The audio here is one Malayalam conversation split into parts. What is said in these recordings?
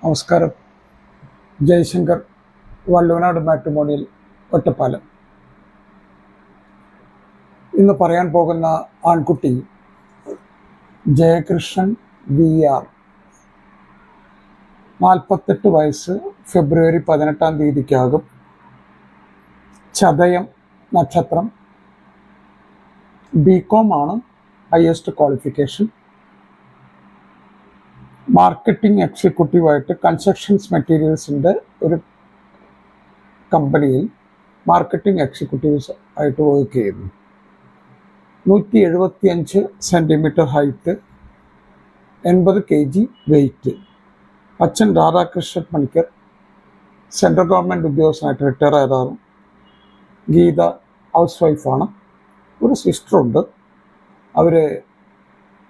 നമസ്കാരം. ജയശങ്കർ, വള്ളുവനാട് മാട്രിമോണിയൽ, ഒറ്റപ്പാലം. ഇന്ന് പറയാൻ പോകുന്ന ആൺകുട്ടി ജയകൃഷ്ണൻ VR. 48 വയസ്സ്, ഫെബ്രുവരി 18-ാം തീയതിക്കാകും. ചതയം നക്ഷത്രം. BCom ആണ് ഹയസ്റ്റ് ക്വാളിഫിക്കേഷൻ. മാർക്കറ്റിംഗ് എക്സിക്യൂട്ടീവായിട്ട് കൺസ്ട്രക്ഷൻസ് മെറ്റീരിയൽസിൻ്റെ ഒരു കമ്പനിയിൽ മാർക്കറ്റിംഗ് എക്സിക്യൂട്ടീവ്സ് ആയിട്ട് വർക്ക് ചെയ്യുന്നു. 175 സെൻറ്റിമീറ്റർ ഹൈറ്റ്, 80 kg വെയ്റ്റ്. അച്ഛൻ രാധാകൃഷ്ണൻ പണിക്കർ, സെൻട്രൽ ഗവൺമെൻറ് ഉദ്യോഗസ്ഥനായിട്ട് റിട്ടയർ ആയതാണ്. ഗീത ഹൗസ് വൈഫാണ്. ഒരു സിസ്റ്ററുണ്ട്. അവർ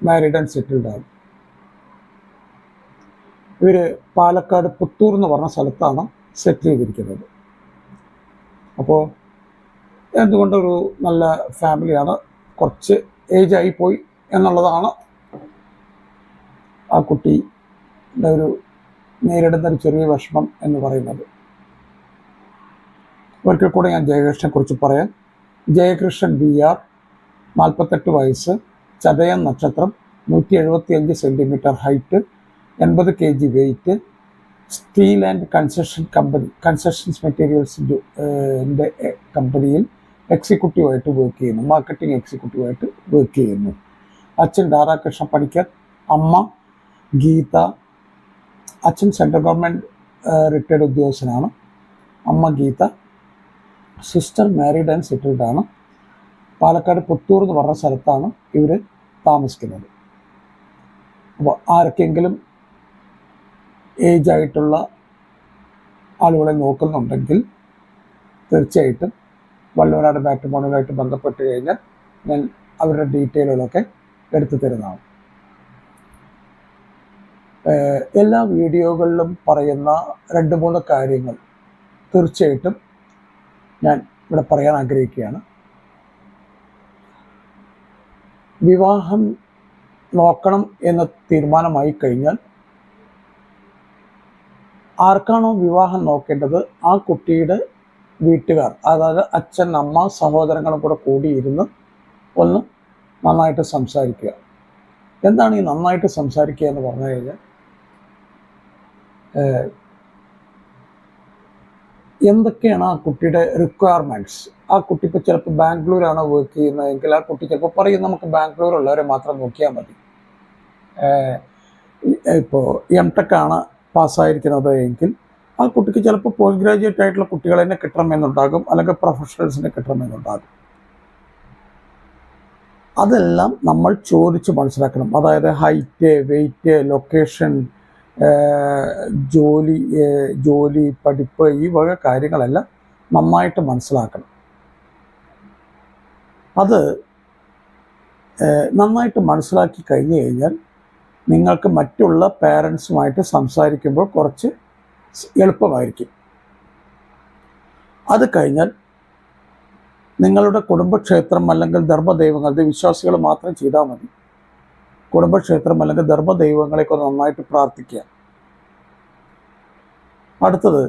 മാരീഡ് ആൻഡ് സെറ്റിൽഡാണ്. ഇവർ പാലക്കാട് പുത്തൂർ എന്ന് പറഞ്ഞ സ്ഥലത്താണ് സെറ്റിൽ ചെയ്തിരിക്കുന്നത്. അപ്പോൾ എന്തുകൊണ്ടൊരു നല്ല ഫാമിലിയാണ്. കുറച്ച് ഏജായി പോയി എന്നുള്ളതാണ് ആ കുട്ടിയുടെ ഒരു നേരിടുന്ന ഒരു ചെറിയ വിഷമം എന്ന് പറയുന്നത്. ഒരിക്കൽ കൂടെ ഞാൻ ജയകൃഷ്ണനെക്കുറിച്ച് പറയാം. ജയകൃഷ്ണൻ VR, 48 വയസ്സ്, ചതയം നക്ഷത്രം, 175 centimetre height, 80 kg weight. Steel and constructions മെറ്റീരിയൽസിൻ്റെ കമ്പനിയിൽ എക്സിക്യൂട്ടീവായിട്ട് വർക്ക് ചെയ്യുന്നു. മാർക്കറ്റിംഗ് എക്സിക്യൂട്ടീവായിട്ട് വർക്ക് ചെയ്യുന്നു. അച്ഛൻ രാധാകൃഷ്ണൻ പണിക്കർ, അമ്മ ഗീത. അച്ഛൻ സെൻട്രൽ ഗവൺമെൻറ് റിട്ടയർഡ് ഉദ്യോഗസ്ഥനാണ്. അമ്മ ഗീത. സിസ്റ്റർ മാരീഡ് ആൻഡ് സെറ്റിൽഡാണ്. പാലക്കാട് പുത്തൂർ എന്ന് പറഞ്ഞ സ്ഥലത്താണ് ഇവർ താമസിക്കുന്നത്. അപ്പോൾ ആർക്കെങ്കിലും ഏജായിട്ടുള്ള ആളുകളെ നോക്കുന്നുണ്ടെങ്കിൽ തീർച്ചയായിട്ടും വള്ളുവനാട് മാട്രിമോണിയലുമായിട്ട് ബന്ധപ്പെട്ട് കഴിഞ്ഞാൽ ഞാൻ അവരുടെ ഡീറ്റെയിലുകളൊക്കെ എടുത്തു തരുന്നതാണ്. എല്ലാ വീഡിയോകളിലും പറയുന്ന 2-3 കാര്യങ്ങൾ തീർച്ചയായിട്ടും ഞാൻ ഇവിടെ പറയാൻ ആഗ്രഹിക്കുകയാണ്. വിവാഹം നോക്കണം എന്ന തീരുമാനമായി കഴിഞ്ഞാൽ ആർക്കാണോ വിവാഹം നോക്കേണ്ടത് ആ കുട്ടിയുടെ വീട്ടുകാർ, അതായത് അച്ഛൻ, അമ്മ, സഹോദരങ്ങളും കൂടെ കൂടിയിരുന്ന് ഒന്ന് നന്നായിട്ട് സംസാരിക്കുക. എന്താണ് ഈ നന്നായിട്ട് സംസാരിക്കുക എന്ന് പറഞ്ഞു കഴിഞ്ഞാൽ, എന്തൊക്കെയാണ് ആ കുട്ടിയുടെ റിക്വയർമെൻറ്റ്സ്. ആ കുട്ടി ഇപ്പോൾ ചിലപ്പോൾ ബാംഗ്ലൂരാണ് വർക്ക് ചെയ്യുന്നതെങ്കിൽ ആ കുട്ടി ചിലപ്പോൾ പറയും നമുക്ക് ബാംഗ്ലൂരുള്ളവരെ മാത്രം നോക്കിയാൽ മതി. ഇപ്പോൾ M.Tech ആണ് പാസ്സായിരിക്കുന്നത് എങ്കിൽ ആ കുട്ടിക്ക് ചിലപ്പോൾ പോസ്റ്റ് ഗ്രാജുവേറ്റ് ആയിട്ടുള്ള കുട്ടികളെ തന്നെ കിട്ടണമെന്നുണ്ടാകും, അല്ലെങ്കിൽ പ്രൊഫഷണൽസിനെ കിട്ടണമെന്നുണ്ടാകും. അതെല്ലാം നമ്മൾ ചോദിച്ച് മനസ്സിലാക്കണം. അതായത് ഹൈറ്റ്, വെയ്റ്റ്, ലൊക്കേഷൻ, ജോലി, പഠിപ്പ്, ഈ വക കാര്യങ്ങളെല്ലാം നന്നായിട്ട് മനസ്സിലാക്കണം. അത് നന്നായിട്ട് മനസ്സിലാക്കി കഴിഞ്ഞു കഴിഞ്ഞാൽ നിങ്ങൾക്ക് മറ്റുള്ള പാരൻസുമായിട്ട് സംസാരിക്കുമ്പോൾ കുറച്ച് എളുപ്പമായിരിക്കും. അത് കഴിഞ്ഞാൽ നിങ്ങളുടെ കുടുംബക്ഷേത്രം അല്ലെങ്കിൽ ധർമ്മദൈവങ്ങളുടെ വിശ്വാസികൾ മാത്രം ചെയ്താൽ മതി. കുടുംബക്ഷേത്രം അല്ലെങ്കിൽ ധർമ്മദൈവങ്ങളെയൊക്കെ നന്നായിട്ട് പ്രാർത്ഥിക്കുക. അടുത്തത്,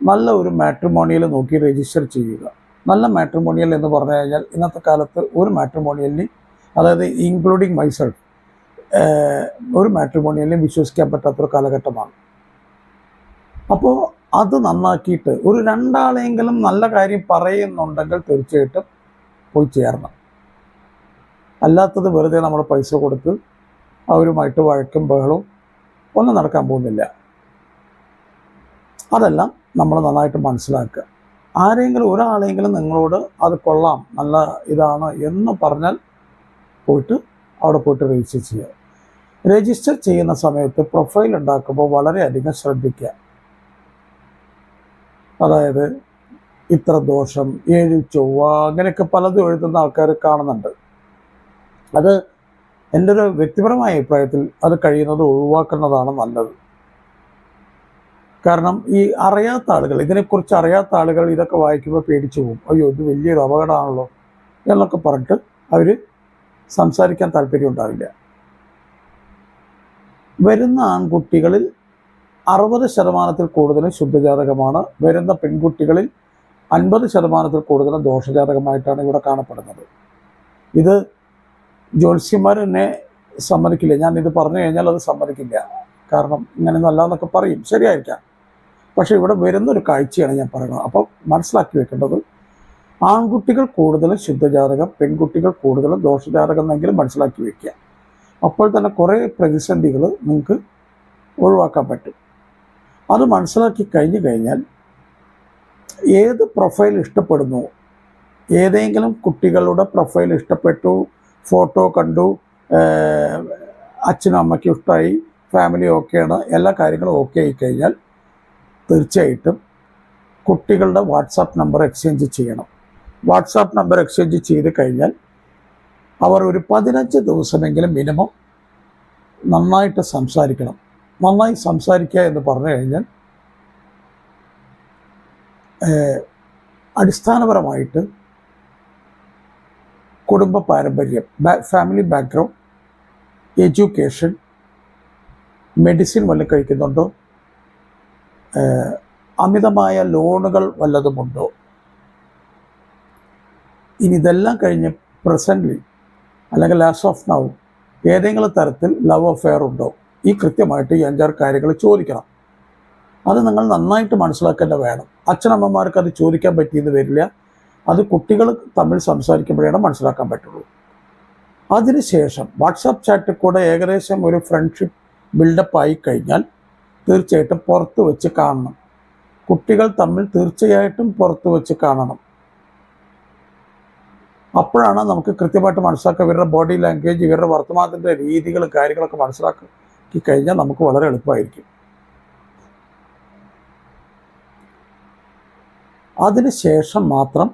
നല്ല ഒരു മാട്രിമോണിയൽ നോക്കി രജിസ്റ്റർ ചെയ്യുക. നല്ല മാട്രിമോണിയൽ എന്ന് പറഞ്ഞു കഴിഞ്ഞാൽ ഇന്നത്തെ കാലത്ത് ഒരു മാട്രിമോണിയലിന്, അതായത് ഇൻക്ലൂഡിങ് മൈസെൽഫ്, ഒരു മാട്രിമോണിയലിനും വിശ്വസിക്കാൻ പറ്റാത്തൊരു കാലഘട്ടമാണ്. അപ്പോൾ അത് നന്നാക്കിയിട്ട് ഒരു 2 ആളെങ്കിലും നല്ല കാര്യം പറയുന്നുണ്ടെങ്കിൽ തീർച്ചയായിട്ടും പോയി ചേരണം. അല്ലാത്തത് വെറുതെ നമ്മൾ പൈസ കൊടുത്ത് അവരുമായിട്ട് വഴക്കും ബഹളവും ഒന്നും നടക്കാൻ പോകുന്നില്ല. അതെല്ലാം നമ്മൾ നന്നായിട്ട് മനസ്സിലാക്കുക. ആരെങ്കിലും ഒരാളെങ്കിലും നിങ്ങളോട് അത് കൊള്ളാം, നല്ല ഇതാണ് എന്ന് പറഞ്ഞാൽ അവിടെ പോയിട്ട് രജിസ്റ്റർ ചെയ്യുക. രജിസ്റ്റർ ചെയ്യുന്ന സമയത്ത് പ്രൊഫൈൽ ഉണ്ടാക്കുമ്പോൾ വളരെയധികം ശ്രദ്ധിക്കുക. അതായത് ഇത്ര ദോഷം, 7 ചൊവ്വ, അങ്ങനെയൊക്കെ പലതും എഴുതുന്ന ആൾക്കാർ കാണുന്നുണ്ട്. അത് എൻ്റെ ഒരു വ്യക്തിപരമായ അഭിപ്രായത്തിൽ അത് കഴിയുന്നത് ഒഴിവാക്കുന്നതാണ് നല്ലത്. കാരണം ഈ അറിയാത്ത ആളുകൾ, ഇതിനെക്കുറിച്ച് അറിയാത്ത ആളുകൾ ഇതൊക്കെ വായിക്കുമ്പോൾ പേടിച്ചു പോകും. അയ്യോ, ഇത് വലിയൊരു അപകടമാണല്ലോ എന്നൊക്കെ പറഞ്ഞിട്ട് അവർ സംസാരിക്കാൻ താല്പര്യം ഉണ്ടാവില്ല. വരുന്ന ആൺകുട്ടികളിൽ 60% കൂടുതലും ശുദ്ധജാതകമാണ്. വരുന്ന പെൺകുട്ടികളിൽ 50% കൂടുതലും ദോഷജാതകമായിട്ടാണ് ഇവിടെ കാണപ്പെടുന്നത്. ഇത് ജ്യോത്സ്യന്മാർ എന്നെ സമ്മതിക്കില്ല. ഞാനിത് പറഞ്ഞു കഴിഞ്ഞാൽ അത് സമ്മതിക്കില്ല. കാരണം ഇങ്ങനെ നല്ലതെന്നൊക്കെ പറയും, ശരിയായിരിക്കാം. പക്ഷേ ഇവിടെ വരുന്നൊരു കാഴ്ചയാണ് ഞാൻ പറയുന്നത്. അപ്പോൾ മനസ്സിലാക്കി വെക്കേണ്ടത്, ആൺകുട്ടികൾ കൂടുതലും ശുദ്ധജാതകം, പെൺകുട്ടികൾ കൂടുതലും ദോഷജാതകം എന്നെങ്കിലും മനസ്സിലാക്കി വയ്ക്കുക. അപ്പോൾ തന്നെ കുറേ പ്രതിസന്ധികൾ നിങ്ങൾക്ക് ഒഴിവാക്കാൻ പറ്റും. അത് മനസ്സിലാക്കി കഴിഞ്ഞു കഴിഞ്ഞാൽ ഏത് പ്രൊഫൈൽ ഇഷ്ടപ്പെടുന്നു, ഏതെങ്കിലും കുട്ടികളുടെ പ്രൊഫൈൽ ഇഷ്ടപ്പെട്ടു, ഫോട്ടോ കണ്ടു, അച്ഛനും അമ്മയ്ക്കും ഇഷ്ടമായി, ഫാമിലി ഓക്കെയാണ്, എല്ലാ കാര്യങ്ങളും ഓക്കെ ആയി കഴിഞ്ഞാൽ തീർച്ചയായിട്ടും കുട്ടികളുടെ വാട്സാപ്പ് നമ്പർ എക്സ്ചേഞ്ച് ചെയ്യണം. വാട്സാപ്പ് നമ്പർ എക്സ്ചേഞ്ച് ചെയ്ത് കഴിഞ്ഞാൽ അവർ ഒരു 15 ദിവസമെങ്കിലും മിനിമം നന്നായിട്ട് സംസാരിക്കണം. നന്നായി സംസാരിക്കുക എന്ന് പറഞ്ഞു കഴിഞ്ഞാൽ അടിസ്ഥാനപരമായിട്ട് കുടുംബ പാരമ്പര്യം, ഫാമിലി ബാക്ക്ഗ്രൗണ്ട്, എഡ്യൂക്കേഷൻ, മെഡിസിൻ വല്ലതും കഴിക്കുന്നുണ്ടോ, അമിതമായ ലോണുകൾ വല്ലതുമുണ്ടോ, ഇനി ഇതെല്ലാം കഴിഞ്ഞ് പ്രസൻ്റ്ലി അല്ലെങ്കിൽ ആസ് ഓഫ് നൗ ഏതെങ്കിലും തരത്തിൽ ലവ് അഫെയർ ഉണ്ടോ, ഈ കൃത്യമായിട്ട് ഈ 5-6 കാര്യങ്ങൾ ചോദിക്കണം. അത് നിങ്ങൾ നന്നായിട്ട് മനസ്സിലാക്കേണ്ട വേണം. അച്ഛനമ്മമാർക്ക് അത് ചോദിക്കാൻ പറ്റിയെന്ന് വരില്ല. അത് കുട്ടികൾ തമ്മിൽ സംസാരിക്കുമ്പോഴാണ് മനസ്സിലാക്കാൻ പറ്റുള്ളൂ. അതിനുശേഷം വാട്സാപ്പ് ചാറ്റിൽ കൂടെ ഏകദേശം ഒരു ഫ്രണ്ട്ഷിപ്പ് ബിൽഡപ്പ് ആയി കഴിഞ്ഞാൽ തീർച്ചയായിട്ടും പുറത്ത് വെച്ച് കാണണം. കുട്ടികൾ തമ്മിൽ തീർച്ചയായിട്ടും പുറത്ത് വെച്ച് കാണണം. അപ്പോഴാണ് നമുക്ക് കൃത്യമായിട്ട് മനസ്സിലാക്കുക. ഇവരുടെ ബോഡി ലാംഗ്വേജ്, ഇവരുടെ വർത്തമാനത്തിൻ്റെ രീതികളും കാര്യങ്ങളൊക്കെ മനസ്സിലാക്കി കഴിഞ്ഞാൽ നമുക്ക് വളരെ എളുപ്പമായിരിക്കും. അതിനുശേഷം മാത്രം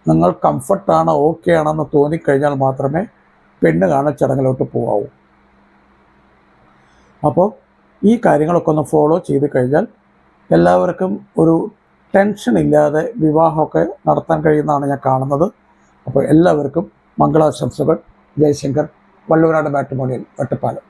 നിങ്ങൾ കംഫർട്ടാണ്, ഓക്കെ ആണെന്ന് തോന്നിക്കഴിഞ്ഞാൽ മാത്രമേ പെണ്ണ് കാണൽ ചടങ്ങിലോട്ട് പോകാവൂ. അപ്പോൾ ഈ കാര്യങ്ങളൊക്കെ ഒന്ന് ഫോളോ ചെയ്ത് കഴിഞ്ഞാൽ എല്ലാവർക്കും ഒരു ടെൻഷൻ ഇല്ലാതെ വിവാഹമൊക്കെ നടത്താൻ കഴിയുന്നതാണ് ഞാൻ കാണുന്നത്. അപ്പോൾ എല്ലാവർക്കും മംഗളാശംസകൾ. ജയശങ്കർ, വള്ളൂരാട് മാട്രിമോണിയൽ, ഒറ്റപ്പാലം.